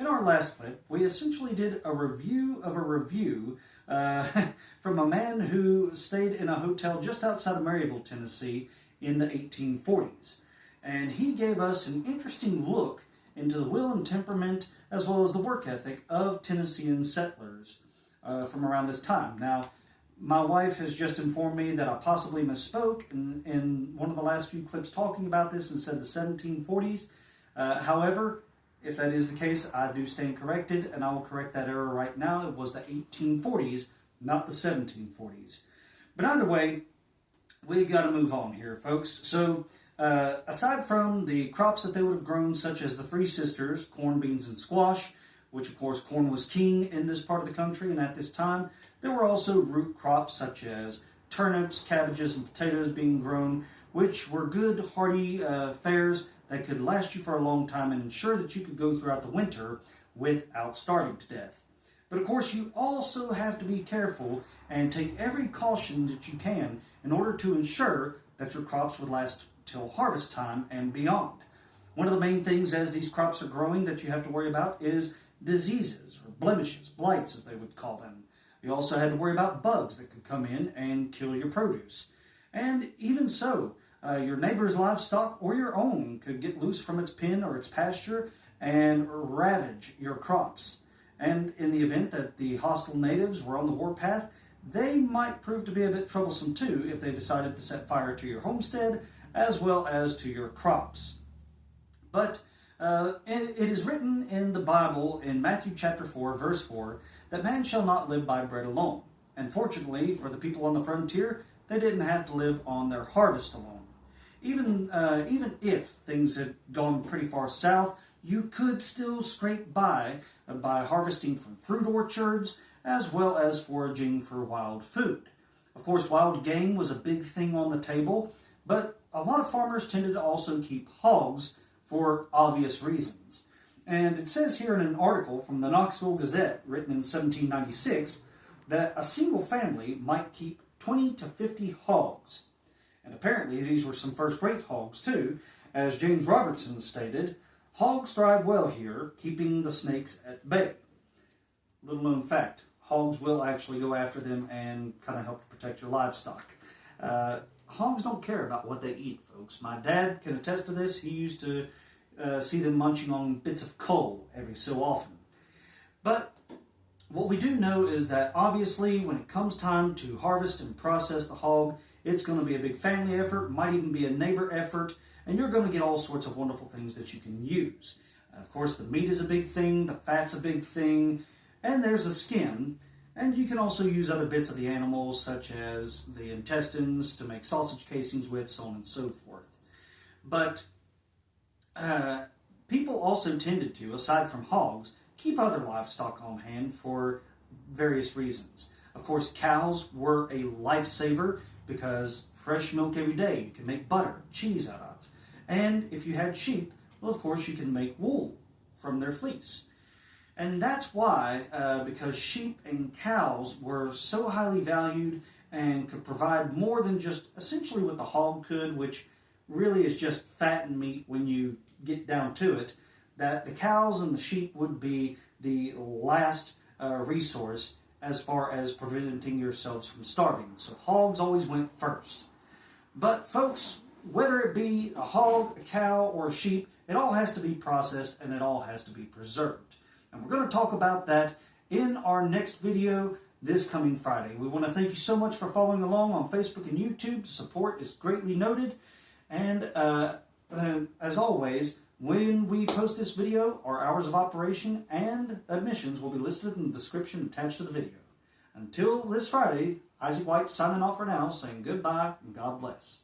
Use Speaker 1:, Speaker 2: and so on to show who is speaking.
Speaker 1: In our last clip, we essentially did a review of a review from a man who stayed in a hotel just outside of Maryville, Tennessee in the 1840s. And he gave us an interesting look into the will and temperament as well as the work ethic of Tennessean settlers from around this time. Now, my wife has just informed me that I possibly misspoke in one of the last few clips talking about this and said the 1740s. However, if that is the case, I do stand corrected, and I will correct that error right now. It was the 1840s, not the 1740s. But either way, we got to move on here, folks. So, aside from the crops that they would have grown, such as the Three Sisters, corn, beans, and squash, which of course corn was king in this part of the country and at this time, there were also root crops such as turnips, cabbages, and potatoes being grown, which were good, hearty fares that could last you for a long time and ensure that you could go throughout the winter without starving to death. But of course, you also have to be careful and take every caution that you can in order to ensure that your crops would last till harvest time and beyond. One of the main things as these crops are growing that you have to worry about is diseases or blemishes, blights as they would call them. You also had to worry about bugs that could come in and kill your produce. And even so, your neighbor's livestock or your own could get loose from its pen or its pasture and ravage your crops. And in the event that the hostile natives were on the warpath, they might prove to be a bit troublesome too if they decided to set fire to your homestead as well as to your crops. But it is written in the Bible in Matthew chapter 4, verse 4, that man shall not live by bread alone. And fortunately for the people on the frontier, they didn't have to live on their harvest alone. Even if things had gone pretty far south, you could still scrape by harvesting from fruit orchards as well as foraging for wild food. Of course, wild game was a big thing on the table, but a lot of farmers tended to also keep hogs for obvious reasons. And it says here in an article from the Knoxville Gazette, written in 1796, that a single family might keep 20 to 50 hogs. And apparently these were some first-rate hogs too. As James Robertson stated, hogs thrive well here, keeping the snakes at bay. Little known fact, hogs will actually go after them and kind of help protect your livestock. Hogs don't care about what they eat, folks. My dad can attest to this. He used to see them munching on bits of coal every so often. But what we do know is that obviously when it comes time to harvest and process the hog, it's going to be a big family effort, might even be a neighbor effort, and you're going to get all sorts of wonderful things that you can use. Of course, the meat is a big thing, the fat's a big thing, and there's the skin. And you can also use other bits of the animals, such as the intestines, to make sausage casings with, so on and so forth. But people also tended to, aside from hogs, keep other livestock on hand for various reasons. Of course, cows were a lifesaver because fresh milk every day you can make butter, cheese out of. And if you had sheep, well, of course, you can make wool from their fleece. And that's why, because sheep and cows were so highly valued and could provide more than just essentially what the hog could, which really is just fat and meat when you get down to it, that the cows and the sheep would be the last resource as far as preventing yourselves from starving. So hogs always went first. But folks, whether it be a hog, a cow, or a sheep, it all has to be processed and it all has to be preserved. And we're going to talk about that in our next video this coming Friday. We want to thank you so much for following along on Facebook and YouTube. Support is greatly noted. And as always, when we post this video, our hours of operation and admissions will be listed in the description attached to the video. Until this Friday, Isaac White signing off for now, saying goodbye and God bless.